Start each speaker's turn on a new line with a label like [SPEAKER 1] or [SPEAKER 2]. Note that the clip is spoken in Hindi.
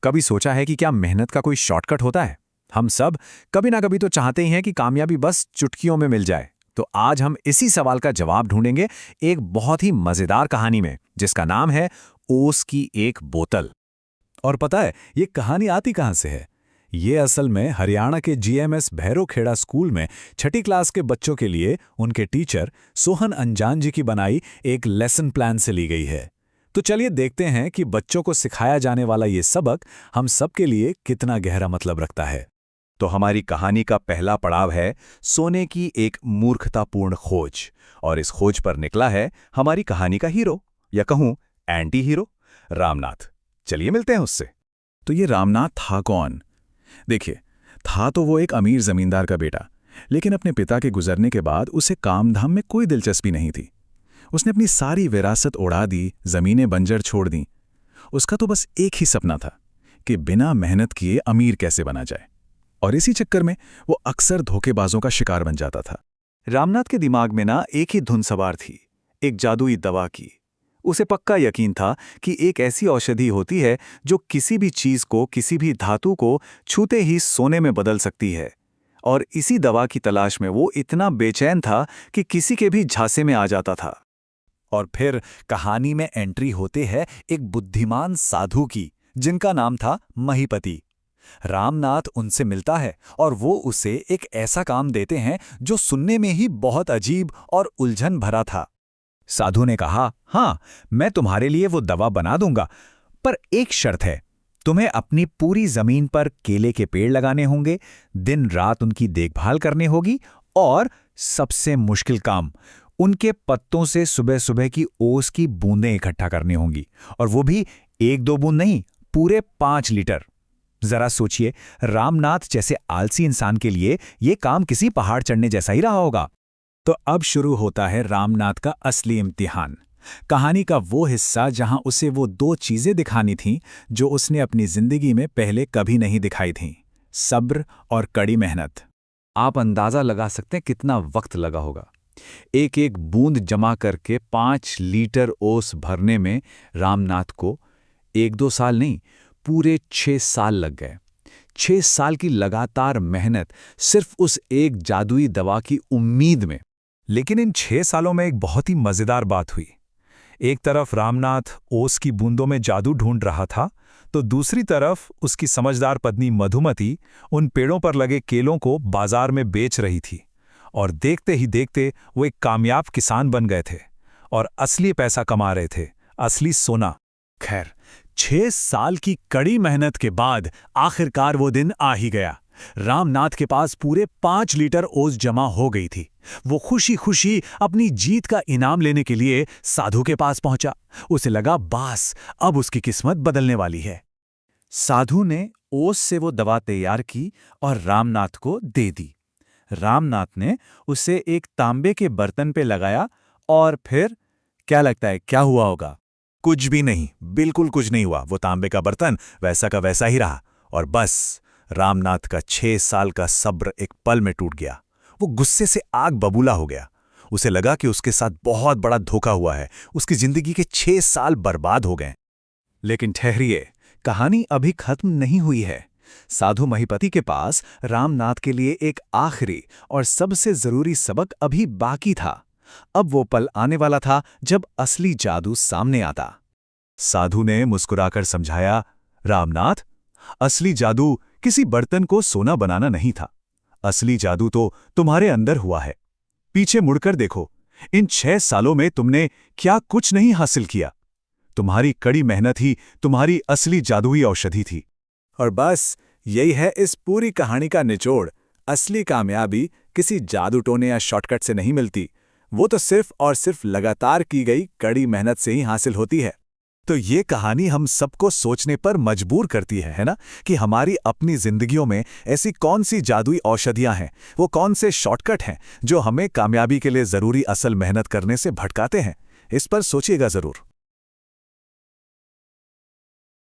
[SPEAKER 1] कभी सोचा है कि क्या मेहनत का कोई शॉर्टकट होता है? हम सब कभी ना कभी तो चाहते ही हैं कि कामयाबी बस चुटकियों में मिल जाए। तो आज हम इसी सवाल का जवाब ढूंढेंगे एक बहुत ही मजेदार कहानी में, जिसका नाम है ओस की एक बोतल।
[SPEAKER 2] और पता है ये कहानी आती कहाँ से है? ये असल में हरियाणा के जीएमएस भैरोखेड़ा स्कूल में छठी क्लास के बच्चों के लिए उनके टीचर सोहन अंजान जी की बनाई एक लेसन प्लान से ली गई है। तो चलिए देखते हैं कि बच्चों को सिखाया जाने वाला ये सबक हम सबके लिए कितना गहरा मतलब रखता है।
[SPEAKER 3] तो हमारी कहानी का पहला पड़ाव है सोने की एक मूर्खतापूर्ण खोज। और इस खोज पर निकला है हमारी कहानी का हीरो, या कहूं एंटी हीरो, रामनाथ। चलिए मिलते हैं उससे।
[SPEAKER 2] तो ये रामनाथ था कौन? देखिए, था तो वो एक अमीर जमींदार का बेटा, लेकिन अपने पिता के गुजरने के बाद उसे काम धाम में कोई दिलचस्पी नहीं थी। उसने अपनी सारी विरासत उड़ा दी, जमीनें बंजर छोड़ दी। उसका तो बस एक ही सपना था कि बिना मेहनत किए अमीर कैसे बना जाए, और इसी चक्कर में वो अक्सर धोखेबाजों का शिकार बन जाता था।
[SPEAKER 1] रामनाथ के दिमाग में ना एक ही धुन सवार थी, एक जादुई दवा की। उसे पक्का यकीन था कि एक ऐसी औषधि होती है जो किसी भी चीज को, किसी भी धातु को छूते ही सोने में बदल सकती है। और इसी दवा की तलाश में वो इतना बेचैन था कि किसी के भी झांसे में आ जाता था।
[SPEAKER 2] और फिर कहानी में एंट्री होते है एक बुद्धिमान साधु की, जिनका नाम था महीपति। रामनाथ उनसे मिलता है और वो उसे एक ऐसा काम देते हैं जो सुनने में ही बहुत अजीब और उलझन भरा था।
[SPEAKER 4] साधु ने कहा, हाँ, मैं तुम्हारे लिए वो दवा बना दूंगा, पर एक शर्त है। तुम्हें अपनी पूरी जमीन पर केले के पेड़ लगाने होंगे, दिन रात उनकी देखभाल करनी होगी, और सबसे मुश्किल काम, उनके पत्तों से सुबह सुबह की ओस की बूंदें इकट्ठा करनी होंगी, और वो भी 1-2 बूंद नहीं, पूरे 5 लीटर। जरा सोचिए, रामनाथ जैसे आलसी इंसान के लिए ये काम किसी पहाड़ चढ़ने जैसा ही रहा होगा।
[SPEAKER 2] तो अब शुरू होता है रामनाथ का असली इम्तिहान। कहानी का वो हिस्सा जहां उसे वो 2 चीजें दिखानी थीं जो उसने अपनी जिंदगी में पहले कभी नहीं दिखाई थीं: सब्र और कड़ी मेहनत।
[SPEAKER 1] आप अंदाजा लगा सकते हैं कितना वक्त लगा होगा। एक एक बूंद जमा करके 5 लीटर ओस भरने में रामनाथ को 1-2 साल नहीं, पूरे 6 साल लग गए। 6 साल की लगातार मेहनत सिर्फ उस एक जादुई दवा की उम्मीद में।
[SPEAKER 4] लेकिन इन 6 सालों में एक बहुत ही मजेदार बात हुई। एक तरफ रामनाथ ओस की बूंदों में जादू ढूंढ रहा था, तो दूसरी तरफ उसकी समझदार पत्नी मधुमती उन पेड़ों पर लगे केलों को बाजार में बेच रही थी। और देखते ही देखते वो एक कामयाब किसान बन गए थे और असली पैसा कमा रहे थे, असली सोना।
[SPEAKER 2] खैर, 6 साल की कड़ी मेहनत के बाद आखिरकार वो दिन आ ही गया। रामनाथ के पास पूरे 5 लीटर ओस जमा हो गई थी। वो खुशी खुशी अपनी जीत का इनाम लेने के लिए साधु के पास पहुंचा। उसे लगा बस अब उसकी किस्मत बदलने वाली है। साधु ने ओस से वो दवा तैयार की और रामनाथ को दे दी। रामनाथ ने उसे एक तांबे के बर्तन पे लगाया, और फिर क्या लगता है क्या हुआ होगा?
[SPEAKER 3] कुछ भी नहीं, बिल्कुल कुछ नहीं हुआ। वो तांबे का बर्तन वैसा का वैसा ही रहा। और बस रामनाथ का 6 साल का सब्र एक पल में टूट गया। वो गुस्से से आग बबूला हो गया। उसे लगा कि उसके साथ बहुत बड़ा धोखा हुआ है। उसकी जिंदगी के 6 साल बर्बाद हो गए।
[SPEAKER 1] लेकिन ठहरिए, कहानी अभी खत्म नहीं हुई है। साधु महीपति के पास रामनाथ के लिए एक आखिरी और सबसे जरूरी सबक अभी बाकी था। अब वो पल आने वाला था जब असली जादू सामने आता।
[SPEAKER 3] साधु ने मुस्कुराकर समझाया, रामनाथ, असली जादू किसी बर्तन को सोना बनाना नहीं था। असली जादू तो तुम्हारे अंदर हुआ है। पीछे मुड़कर देखो, इन 6 सालों में तुमने क्या कुछ नहीं हासिल किया। तुम्हारी कड़ी मेहनत ही तुम्हारी असली जादुई औषधि थी।
[SPEAKER 2] और बस यही है इस पूरी कहानी का निचोड़। असली कामयाबी किसी जादू टोने या शॉर्टकट से नहीं मिलती। वो तो सिर्फ और सिर्फ लगातार की गई कड़ी मेहनत से ही हासिल होती है।
[SPEAKER 3] तो ये कहानी हम सबको सोचने पर मजबूर करती है ना, कि हमारी अपनी जिंदगियों में ऐसी कौन सी जादुई औषधियां हैं, वो कौन से शॉर्टकट हैं जो हमें कामयाबी के लिए जरूरी असल मेहनत करने से भटकाते हैं। इस पर सोचिएगा जरूर।